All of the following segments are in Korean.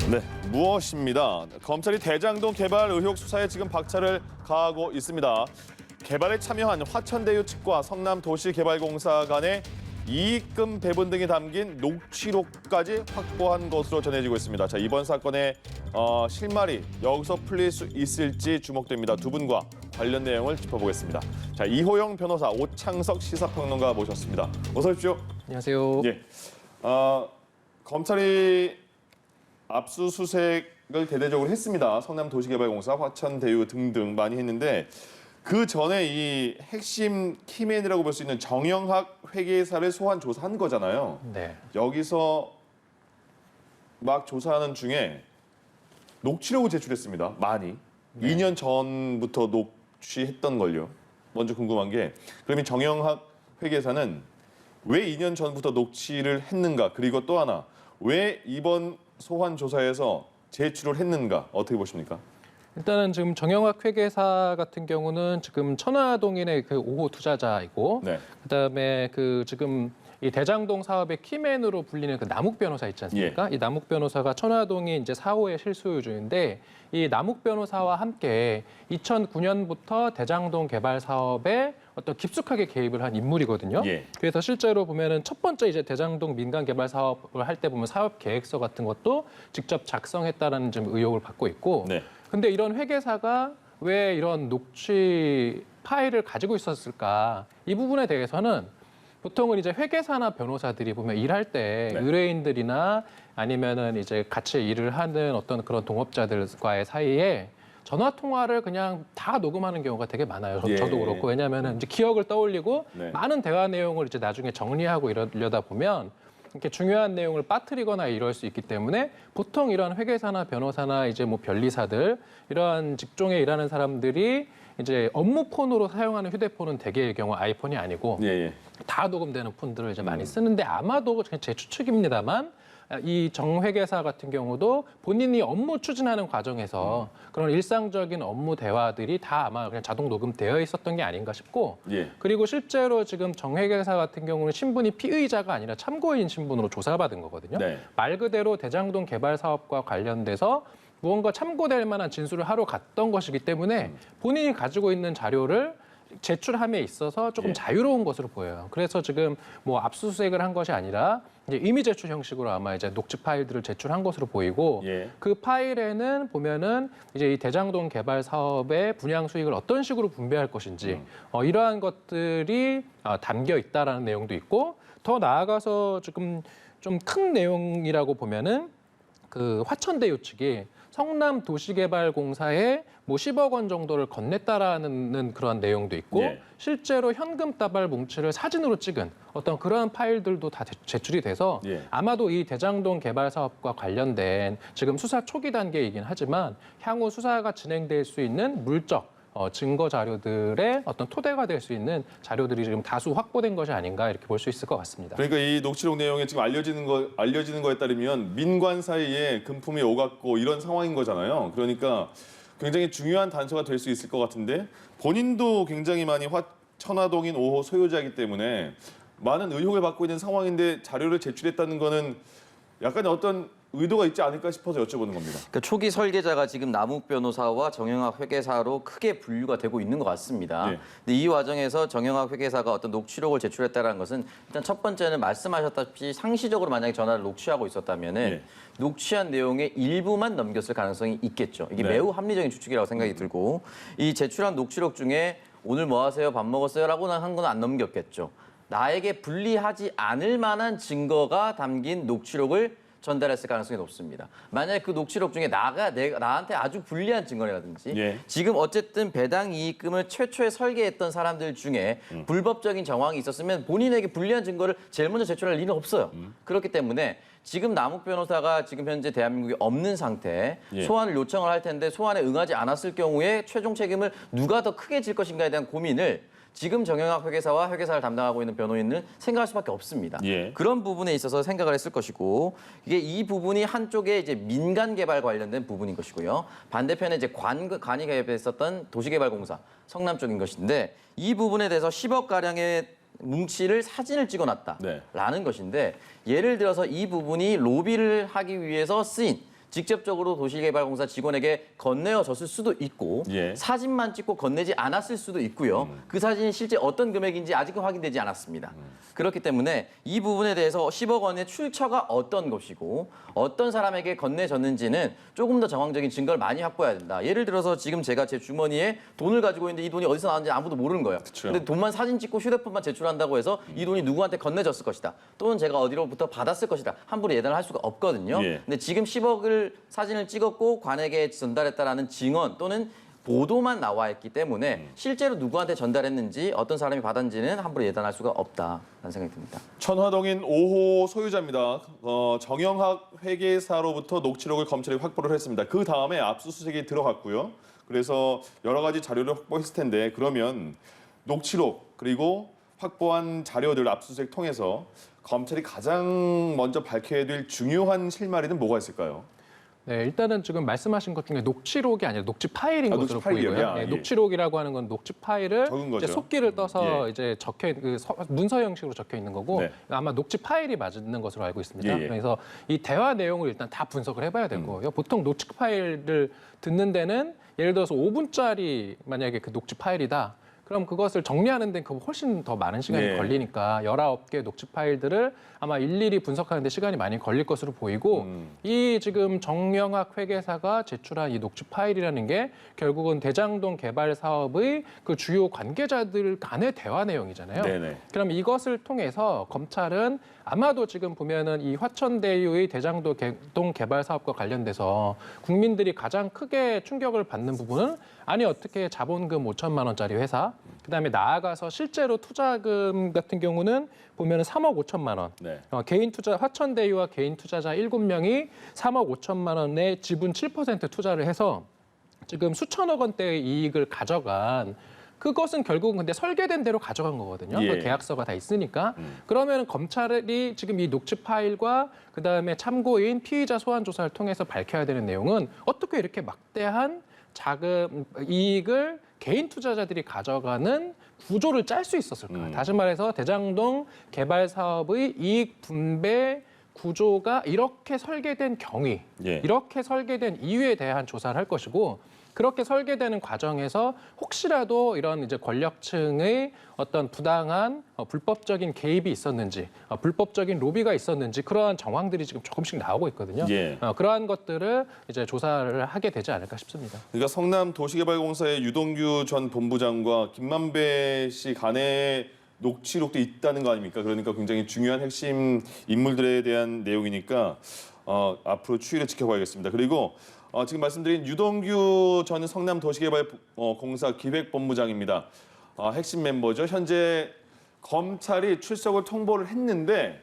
네, 무엇입니다. 검찰이 대장동 개발 의혹 수사에 지금 박차를 가하고 있습니다. 개발에 참여한 화천대유 측과 성남도시개발공사 간의 이익금 배분 등이 담긴 녹취록까지 확보한 것으로 전해지고 있습니다. 자, 이번 사건의 실마리 여기서 풀릴 수 있을지 주목됩니다. 두 분과 관련 내용을 짚어보겠습니다. 자, 이호영 변호사, 오창석 시사평론가 모셨습니다. 어서 오십시오. 안녕하세요. 예, 검찰이 압수수색을 대대적으로 했습니다. 성남도시개발공사, 화천대유 등등 많이 했는데 그 전에 이 핵심 키맨이라고 볼 수 있는 정영학 회계사를 소환 조사한 거잖아요. 네. 여기서 막 조사하는 중에 녹취록을 제출했습니다. 많이. 네. 2년 전부터 녹취했던 걸요. 먼저 궁금한 게 그러면 정영학 회계사는 왜 2년 전부터 녹취를 했는가? 그리고 또 하나, 왜 이번 소환 조사에서 제출을 했는가? 어떻게 보십니까? 일단은 지금 정영학 회계사 같은 경우는 지금 천화동인의 그 5호 투자자이고, 네. 그다음에 그 지금 이 대장동 사업의 키맨으로 불리는 그 남욱 변호사 있지 않습니까? 이 남욱 변호사가 천화동이 이제 4호의 실소유주인데 이 남욱 변호사와 함께 2009년부터 대장동 개발 사업에 어떤 깊숙하게 개입을 한 인물이거든요. 예. 그래서 실제로 보면은 첫 번째 이제 대장동 민간 개발 사업을 할 때 보면 사업 계획서 같은 것도 직접 작성했다라는 좀 의혹을 받고 있고. 네. 근데 이런 회계사가 왜 이런 녹취 파일을 가지고 있었을까? 이 부분에 대해서는 보통은 이제 회계사나 변호사들이 보면 일할 때 네. 의뢰인들이나 아니면은 이제 같이 일을 하는 어떤 그런 동업자들과의 사이에 전화 통화를 그냥 다 녹음하는 경우가 되게 많아요. 예. 저도 그렇고. 왜냐하면은 이제 기억을 떠올리고 네. 많은 대화 내용을 이제 나중에 정리하고 이러려다 보면 이렇게 중요한 내용을 빠뜨리거나 이럴 수 있기 때문에 보통 이런 회계사나 변호사나 이제 뭐 변리사들 이러한 직종에 일하는 사람들이 이제 업무 폰으로 사용하는 휴대폰은 대개의 경우 아이폰이 아니고 예, 예. 다 녹음되는 폰들을 이제 많이 쓰는데 아마도 제 추측입니다만 이 정 회계사 같은 경우도 본인이 업무 추진하는 과정에서 그런 일상적인 업무 대화들이 다 아마 그냥 자동 녹음되어 있었던 게 아닌가 싶고 예. 그리고 실제로 지금 정 회계사 같은 경우는 신분이 피의자가 아니라 참고인 신분으로 조사받은 거거든요. 네. 말 그대로 대장동 개발 사업과 관련돼서 무언가 참고될 만한 진술을 하러 갔던 것이기 때문에 본인이 가지고 있는 자료를 제출함에 있어서 조금 예. 자유로운 것으로 보여요. 그래서 지금 뭐 압수수색을 한 것이 아니라 이제 이미 제출 형식으로 아마 이제 녹취 파일들을 제출한 것으로 보이고 예. 그 파일에는 보면은 이제 이 대장동 개발 사업의 분양 수익을 어떤 식으로 분배할 것인지 이러한 것들이 담겨 있다라는 내용도 있고 더 나아가서 지금 좀 큰 내용이라고 보면은 그 화천대유 측이 성남도시개발공사에 뭐 10억 원 정도를 건넸다라는 그런 내용도 있고 예. 실제로 현금 다발 뭉치를 사진으로 찍은 어떤 그런 파일들도 다 제출이 돼서 예. 아마도 이 대장동 개발 사업과 관련된 지금 수사 초기 단계이긴 하지만 향후 수사가 진행될 수 있는 물적 증거 자료들의 어떤 토대가 될 수 있는 자료들이 지금 다수 확보된 것이 아닌가 이렇게 볼 수 있을 것 같습니다. 그러니까 이 녹취록 내용에 지금 알려지는 거에 따르면 민관 사이에 금품이 오갔고 이런 상황인 거잖아요. 그러니까 굉장히 중요한 단서가 될 수 있을 것 같은데 본인도 굉장히 많이 천화동인 5호 소유자이기 때문에 많은 의혹을 받고 있는 상황인데 자료를 제출했다는 거는 약간 어떤 의도가 있지 않을까 싶어서 여쭤보는 겁니다. 그러니까 초기 설계자가 지금 남욱 변호사와 정영학 회계사로 크게 분류가 되고 있는 것 같습니다. 네. 근데 이 과정에서 정영학 회계사가 어떤 녹취록을 제출했다는 것은 일단 첫 번째는 말씀하셨다시피 상시적으로 만약에 전화를 녹취하고 있었다면은 네. 녹취한 내용의 일부만 넘겼을 가능성이 있겠죠. 이게 네. 매우 합리적인 추측이라고 생각이 들고 이 제출한 녹취록 중에 오늘 뭐 하세요? 밥 먹었어요? 라고 한 건 안 넘겼겠죠. 나에게 불리하지 않을 만한 증거가 담긴 녹취록을 전달했을 가능성이 높습니다. 만약에 그 녹취록 중에 나한테 아주 불리한 증거라든지 예. 지금 어쨌든 배당 이익금을 최초에 설계했던 사람들 중에 불법적인 정황이 있었으면 본인에게 불리한 증거를 제일 먼저 제출할 리는 없어요. 그렇기 때문에 지금 남욱 변호사가 지금 현재 대한민국에 없는 상태 예. 소환을 요청을 할 텐데 소환에 응하지 않았을 경우에 최종 책임을 누가 더 크게 질 것인가에 대한 고민을 지금 정영학 회계사와 회계사를 담당하고 있는 변호인은 생각할 수밖에 없습니다. 예. 그런 부분에 있어서 생각을 했을 것이고 이게 이 부분이 한쪽에 이제 민간 개발 관련된 부분인 것이고요. 반대편에 이제 관이 개입했었던 도시개발공사 성남 쪽인 것인데 이 부분에 대해서 10억 가량의 뭉치를 사진을 찍어놨다라는 네. 것인데 예를 들어서 이 부분이 로비를 하기 위해서 쓰인 직접적으로 도시개발공사 직원에게 건네어졌을 수도 있고 예. 사진만 찍고 건네지 않았을 수도 있고요. 그 사진이 실제 어떤 금액인지 아직은 확인되지 않았습니다. 그렇기 때문에 이 부분에 대해서 10억 원의 출처가 어떤 것이고 어떤 사람에게 건네졌는지는 조금 더 정황적인 증거를 많이 확보해야 된다. 예를 들어서 지금 제가 제 주머니에 돈을 가지고 있는데 이 돈이 어디서 나왔는지 아무도 모르는 거예요. 그쵸. 근데 돈만 사진 찍고 휴대폰만 제출한다고 해서 이 돈이 누구한테 건네졌을 것이다. 또는 제가 어디로부터 받았을 것이다. 함부로 예단을 할 수가 없거든요. 예. 근데 지금 10억을 사진을 찍었고 관에게 전달했다라는 증언 또는 보도만 나와 있기 때문에 실제로 누구한테 전달했는지 어떤 사람이 받았는지는 함부로 예단할 수가 없다라는 생각이 듭니다. 천화동인 5호 소유자입니다. 정영학 회계사로부터 녹취록을 검찰이 확보를 했습니다. 그 다음에 압수수색이 들어갔고요. 그래서 여러 가지 자료를 확보했을 텐데 그러면 녹취록 그리고 확보한 자료들 압수수색 통해서 검찰이 가장 먼저 밝혀야 될 중요한 실마리는 뭐가 있을까요? 네, 일단은 지금 말씀하신 것 중에 녹취록이 아니라 녹취 파일인 아, 것으로 녹취 파일이요? 보이고요. 야, 네, 예. 녹취록이라고 하는 건 녹취 파일을 적은 이제 거죠. 속기를 떠서 예. 이제 문서 형식으로 적혀 있는 거고 네. 아마 녹취 파일이 맞는 것으로 알고 있습니다. 예, 예. 그래서 이 대화 내용을 일단 다 분석을 해봐야 될 거고요. 보통 녹취 파일을 듣는 데는 예를 들어서 5분짜리 만약에 그 녹취 파일이다. 그럼 그것을 정리하는 데는 훨씬 더 많은 시간이 네. 걸리니까 19개 녹취 파일들을 아마 일일이 분석하는 데 시간이 많이 걸릴 것으로 보이고 이 지금 정영학 회계사가 제출한 이 녹취 파일이라는 게 결국은 대장동 개발 사업의 그 주요 관계자들 간의 대화 내용이잖아요. 네네. 그럼 이것을 통해서 검찰은 아마도 지금 보면은 이 화천대유의 대장동 개발 사업과 관련돼서 국민들이 가장 크게 충격을 받는 부분은 아니 어떻게 자본금 5천만 원짜리 회사, 그다음에 나아가서 실제로 투자금 같은 경우는 보면은 3억 5천만 원. 네. 개인 투자 화천대유와 개인 투자자 7명이 3억 5천만 원의 지분 7% 투자를 해서 지금 수천억 원대의 이익을 가져간 그것은 결국은 근데 설계된 대로 가져간 거거든요. 예. 그 계약서가 다 있으니까. 그러면 검찰이 지금 이 녹취 파일과 그다음에 참고인 피의자 소환 조사를 통해서 밝혀야 되는 내용은 어떻게 이렇게 막대한 자금 이익을 개인 투자자들이 가져가는 구조를 짤 수 있었을까? 다시 말해서 대장동 개발 사업의 이익 분배 구조가 이렇게 설계된 경위, 예. 이렇게 설계된 이유에 대한 조사를 할 것이고 그렇게 설계되는 과정에서 혹시라도 이런 이제 권력층의 어떤 부당한 불법적인 개입이 있었는지, 불법적인 로비가 있었는지 그러한 정황들이 지금 조금씩 나오고 있거든요. 예. 그러한 것들을 이제 조사를 하게 되지 않을까 싶습니다. 그러니까 성남 도시개발공사의 유동규 전 본부장과 김만배 씨 간의 녹취록도 있다는 거 아닙니까? 그러니까 굉장히 중요한 핵심 인물들에 대한 내용이니까 앞으로 추이를 지켜봐야겠습니다. 그리고 지금 말씀드린 유동규 전 성남 도시개발공사 기획본부장입니다. 핵심 멤버죠. 현재 검찰이 출석을 통보를 했는데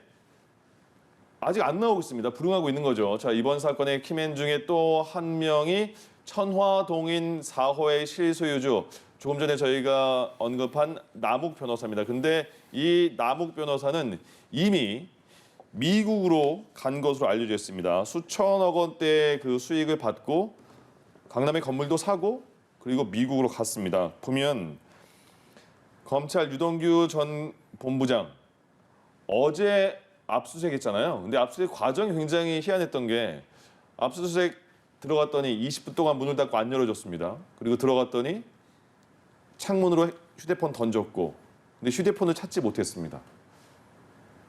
아직 안 나오고 있습니다. 불응하고 있는 거죠. 자, 이번 사건의 키맨 중에 또 한 명이 천화동인 4호의 실소유주, 조금 전에 저희가 언급한 남욱 변호사입니다. 근데 이 남욱 변호사는 이미 미국으로 간 것으로 알려져 있습니다. 수천억 원대의 그 수익을 받고 강남의 건물도 사고 그리고 미국으로 갔습니다. 보면 검찰 유동규 전 본부장 어제 압수수색했잖아요. 근데 압수수색 과정이 굉장히 희한했던 게 압수수색 들어갔더니 20분 동안 문을 닫고 안 열어줬습니다. 그리고 들어갔더니 창문으로 휴대폰 던졌고 근데 휴대폰을 찾지 못했습니다.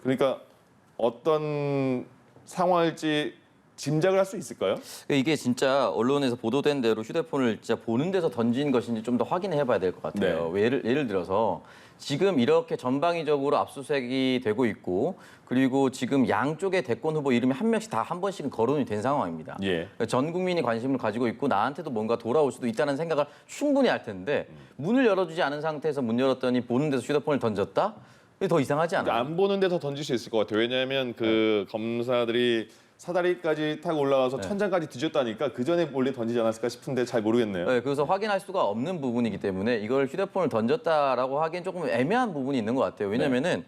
그러니까 어떤 상황일지 짐작을 할 수 있을까요? 이게 진짜 언론에서 보도된 대로 휴대폰을 진짜 보는 데서 던진 것인지 좀 더 확인해 봐야 될 것 같아요. 네. 예를 들어서 지금 이렇게 전방위적으로 압수수색이 되고 있고 그리고 지금 양쪽의 대권 후보 이름이 한 명씩 다 한 번씩은 거론이 된 상황입니다. 예. 그러니까 전 국민이 관심을 가지고 있고 나한테도 뭔가 돌아올 수도 있다는 생각을 충분히 할 텐데 문을 열어주지 않은 상태에서 문 열었더니 보는 데서 휴대폰을 던졌다? 이게 더 이상하지 않아요? 안 보는 데서 던질 수 있을 것 같아요. 왜냐하면 그 검사들이 사다리까지 타고 올라가서 천장까지 뒤졌다니까 그 전에 몰래 던지지 않았을까 싶은데 잘 모르겠네요. 네, 그래서 확인할 수가 없는 부분이기 때문에 이걸 휴대폰을 던졌다라고 하기엔 조금 애매한 부분이 있는 것 같아요. 왜냐면은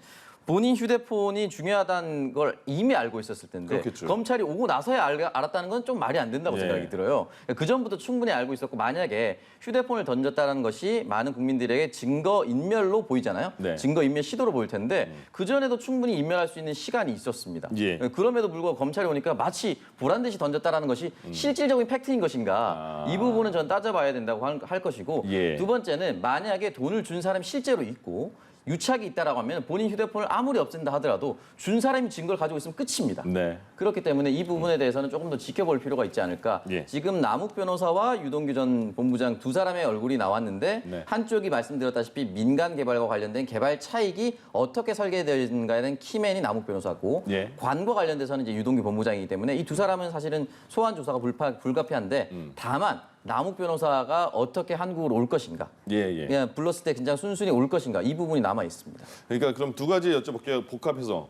본인 휴대폰이 중요하다는 걸 이미 알고 있었을 텐데 그렇겠죠. 검찰이 오고 나서야 알았다는 건 좀 말이 안 된다고 예. 생각이 들어요. 그 전부터 충분히 알고 있었고 만약에 휴대폰을 던졌다는 것이 많은 국민들에게 증거 인멸로 보이잖아요. 네. 증거 인멸 시도로 보일 텐데 그 전에도 충분히 인멸할 수 있는 시간이 있었습니다. 예. 그럼에도 불구하고 검찰이 오니까 마치 보란 듯이 던졌다라는 것이 실질적인 팩트인 것인가 이 부분은 전 따져봐야 된다고 할 것이고 예. 두 번째는 만약에 돈을 준 사람이 실제로 있고 유착이 있다라고 하면 본인 휴대폰을 아무리 없앤다 하더라도 준 사람이 증거를 가지고 있으면 끝입니다. 네. 그렇기 때문에 이 부분에 대해서는 조금 더 지켜볼 필요가 있지 않을까. 예. 지금 남욱 변호사와 유동규 전 본부장 두 사람의 얼굴이 나왔는데 네. 한쪽이 말씀드렸다시피 민간 개발과 관련된 개발 차익이 어떻게 설계되는가에 대한 키맨이 남욱 변호사고 예. 관과 관련돼서는 이제 유동규 본부장이기 때문에 이 두 사람은 사실은 소환 조사가 불가피한데 다만 남욱 변호사가 어떻게 한국으로 올 것인가. 예. 그냥 불렀을 때 그냥 순순히 올 것인가 이 부분이 남아 있습니다. 그러니까 그럼 두 가지 여쭤볼게요. 복합해서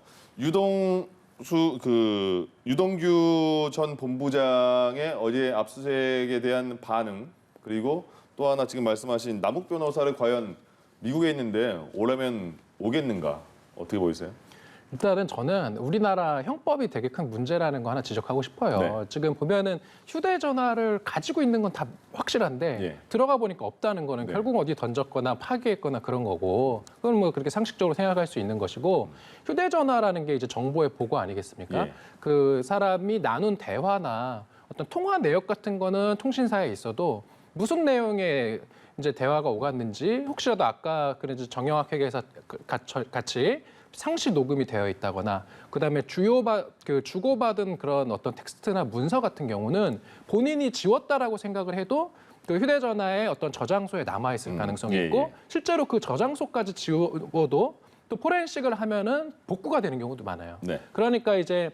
유동규 전 본부장의 어제 압수수색에 대한 반응 그리고 또 하나 지금 말씀하신 남욱 변호사를 과연 미국에 있는데 오려면 오겠는가 어떻게 보이세요? 일단은 저는 우리나라 형법이 되게 큰 문제라는 거 하나 지적하고 싶어요. 네. 지금 보면은 휴대전화를 가지고 있는 건 다 확실한데 예. 들어가 보니까 없다는 거는 네. 결국 어디 던졌거나 파괴했거나 그런 거고 그건 뭐 그렇게 상식적으로 생각할 수 있는 것이고 휴대전화라는 게 이제 정보의 보고 아니겠습니까? 예. 그 사람이 나눈 대화나 어떤 통화 내역 같은 거는 통신사에 있어도 무슨 내용의 이제 대화가 오갔는지 혹시라도 아까 그런 정영학 회계사 같이 상시 녹음이 되어 있다거나 그다음에 주고받은 그런 어떤 텍스트나 문서 같은 경우는 본인이 지웠다라고 생각을 해도 그 휴대전화에 어떤 저장소에 남아 있을 가능성이 예, 있고 예. 실제로 그 저장소까지 지워도 또 포렌식을 하면은 복구가 되는 경우도 많아요. 네. 그러니까 이제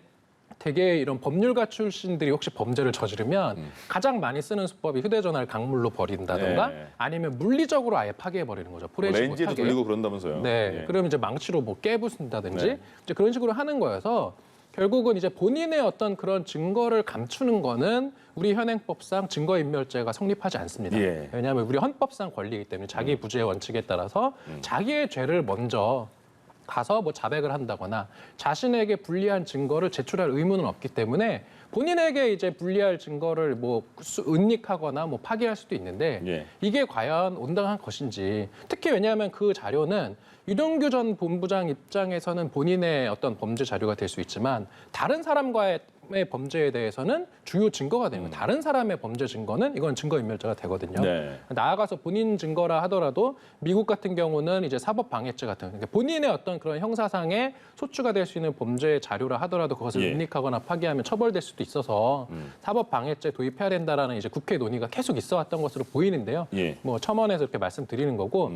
되게 이런 법률가 출신들이 혹시 범죄를 저지르면 가장 많이 쓰는 수법이 휴대전화를 강물로 버린다던가 네. 아니면 물리적으로 아예 파괴해 버리는 거죠. 포렌식 렌즈도 못하게. 돌리고 그런다면서요? 네. 예. 그럼 이제 망치로 뭐 깨부순다든지 네. 이제 그런 식으로 하는 거여서 결국은 이제 본인의 어떤 그런 증거를 감추는 거는 우리 현행법상 증거인멸죄가 성립하지 않습니다. 예. 왜냐하면 우리 헌법상 권리이기 때문에 자기 부주의 원칙에 따라서 자기의 죄를 먼저 가서 뭐 자백을 한다거나 자신에게 불리한 증거를 제출할 의무는 없기 때문에 본인에게 이제 불리할 증거를 뭐 은닉하거나 뭐 파기할 수도 있는데 예. 이게 과연 온당한 것인지 특히 왜냐하면 그 자료는 유동규 전 본부장 입장에서는 본인의 어떤 범죄 자료가 될 수 있지만 다른 사람과의 범죄에 대해서는 주요 증거가 되는 거예요. 다른 사람의 범죄 증거는 이건 증거인멸죄가 되거든요. 네. 나아가서 본인 증거라 하더라도 미국 같은 경우는 이제 사법방해죄 같은 그러니까 본인의 어떤 그런 형사상의 소추가 될 수 있는 범죄 자료라 하더라도 그것을 예. 은닉하거나 파기하면 처벌될 수도 있어서 사법방해죄 도입해야 된다라는 이제 국회 논의가 계속 있어왔던 것으로 보이는데요. 예. 뭐 첨언해서 이렇게 말씀드리는 거고.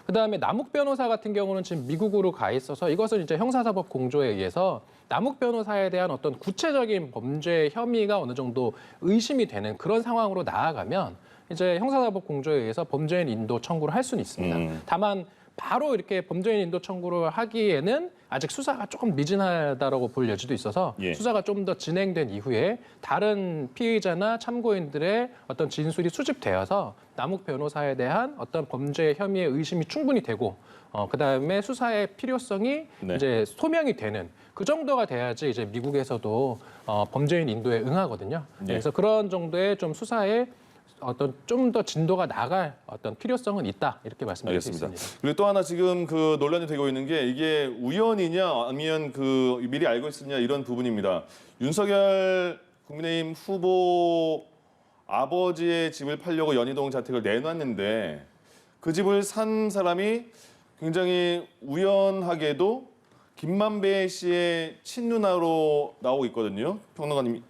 그다음에 남욱 변호사 같은 경우는 지금 미국으로 가 있어서 이것은 이제 형사사법 공조에 의해서 남욱 변호사에 대한 어떤 구체적인 범죄 혐의가 어느 정도 의심이 되는 그런 상황으로 나아가면 이제 형사사법 공조에 의해서 범죄인 인도 청구를 할 수는 있습니다. 다만 바로 이렇게 범죄인 인도 청구를 하기에는 아직 수사가 조금 미진하다라고 볼 여지도 있어서 예. 수사가 좀 더 진행된 이후에 다른 피의자나 참고인들의 어떤 진술이 수집되어서 남욱 변호사에 대한 어떤 범죄 혐의의 의심이 충분히 되고 그다음에 수사의 필요성이 네. 이제 소명이 되는 그 정도가 돼야지 이제 미국에서도 범죄인 인도에 응하거든요. 예. 그래서 그런 정도의 좀 수사에 어떤 좀 더 진도가 나갈 어떤 필요성은 있다 이렇게 말씀드릴 수 알겠습니다. 있습니다. 그리고 또 하나 지금 그 논란이 되고 있는 게 이게 우연이냐 아니면 그 미리 알고 있었냐 이런 부분입니다. 윤석열 국민의힘 후보 아버지의 집을 팔려고 연희동 자택을 내놨는데 그 집을 산 사람이 굉장히 우연하게도 김만배 씨의 친누나로 나오고 있거든요. 평론가님이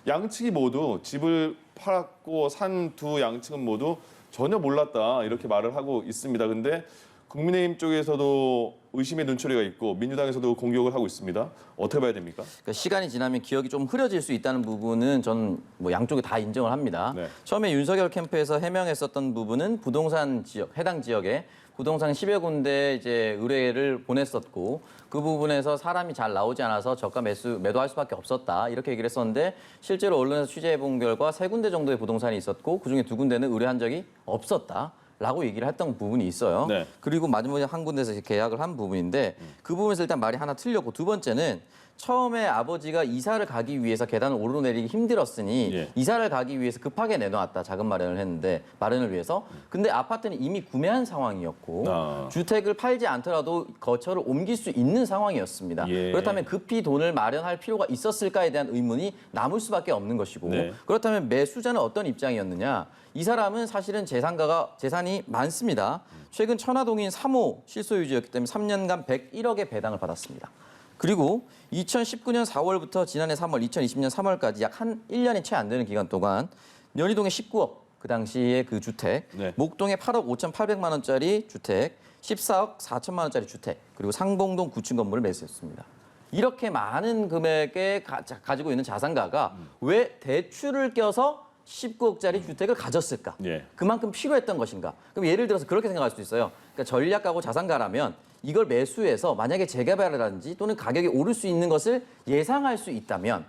양측이 모두 집을 팔았고 산 두 양측은 모두 전혀 몰랐다 이렇게 말을 하고 있습니다. 근데 국민의힘 쪽에서도 의심의 눈초리가 있고 민주당에서도 공격을 하고 있습니다. 어떻게 봐야 됩니까? 그러니까 시간이 지나면 기억이 좀 흐려질 수 있다는 부분은 저는 뭐 양쪽이 다 인정을 합니다. 네. 처음에 윤석열 캠프에서 해명했었던 부분은 부동산 지역, 해당 지역에 부동산 10여 군데 이제 의뢰를 보냈었고 그 부분에서 사람이 잘 나오지 않아서 저가 매도할 수밖에 없었다 이렇게 얘기를 했었는데 실제로 언론에서 취재해본 결과 3군데 정도의 부동산이 있었고 그중에 2군데는 의뢰한 적이 없었다. 라고 얘기를 했던 부분이 있어요. 네. 그리고 마지막에 한 군데서 계약을 한 부분인데 그 부분에서 일단 말이 하나 틀렸고 두 번째는 처음에 아버지가 이사를 가기 위해서 계단을 오르내리기 힘들었으니 예. 이사를 가기 위해서 급하게 내놓았다. 자금 마련을 했는데 마련을 위해서. 근데 아파트는 이미 구매한 상황이었고 아. 주택을 팔지 않더라도 거처를 옮길 수 있는 상황이었습니다. 예. 그렇다면 급히 돈을 마련할 필요가 있었을까에 대한 의문이 남을 수밖에 없는 것이고 네. 그렇다면 매수자는 어떤 입장이었느냐? 이 사람은 사실은 재산이 많습니다. 최근 천화동인 3호 실소유주였기 때문에 3년간 101억의 배당을 받았습니다. 그리고 2019년 4월부터 지난해 3월, 2020년 3월까지 약 1년이 채 안 되는 기간 동안 연희동에 19억, 그 당시에 그 주택, 네. 목동에 8억 5,800만 원짜리 주택, 14억 4천만 원짜리 주택, 그리고 상봉동 9층 건물을 매수했습니다. 이렇게 많은 금액에 가지고 있는 자산가가 왜 대출을 껴서 19억짜리 주택을 가졌을까? 예. 그만큼 필요했던 것인가? 그럼 예를 들어서 그렇게 생각할 수도 있어요. 그러니까 전략가고 자산가라면 이걸 매수해서 만약에 재개발이라든지 또는 가격이 오를 수 있는 것을 예상할 수 있다면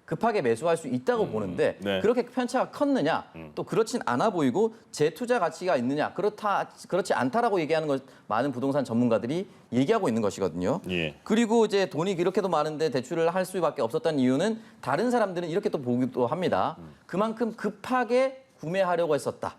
급하게 매수할 수 있다고 보는데 네. 그렇게 편차가 컸느냐? 또 그렇진 않아 보이고 재투자 가치가 있느냐? 그렇지 않다라고 얘기하는 것 많은 부동산 전문가들이 얘기하고 있는 것이거든요. 예. 그리고 이제 돈이 이렇게도 많은데 대출을 할 수밖에 없었다는 이유는 다른 사람들은 이렇게 또 보기도 합니다. 그만큼 급하게 구매하려고 했었다.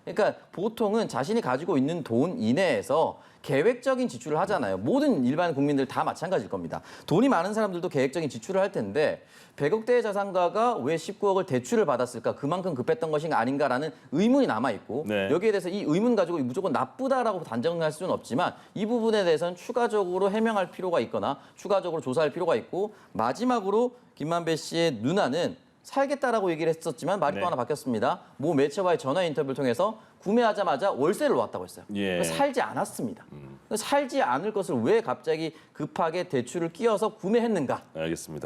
그러니까 보통은 자신이 가지고 있는 돈 이내에서 계획적인 지출을 하잖아요. 모든 일반 국민들 다 마찬가지일 겁니다. 돈이 많은 사람들도 계획적인 지출을 할 텐데 100억대의 자산가가 왜 19억을 대출을 받았을까? 그만큼 급했던 것인가 아닌가라는 의문이 남아있고 네. 여기에 대해서 이 의문 가지고 무조건 나쁘다라고 단정할 수는 없지만 이 부분에 대해서는 추가적으로 해명할 필요가 있거나 추가적으로 조사할 필요가 있고 마지막으로 김만배 씨의 누나는 살겠다라고 얘기를 했었지만 말이 네. 또 하나 바뀌었습니다. 모 매체와의 전화 인터뷰를 통해서 구매하자마자 월세를 놓았다고 했어요. 예. 살지 않았습니다. 살지 않을 것을 왜 갑자기 급하게 대출을 끼워서 구매했는가? 알겠습니다.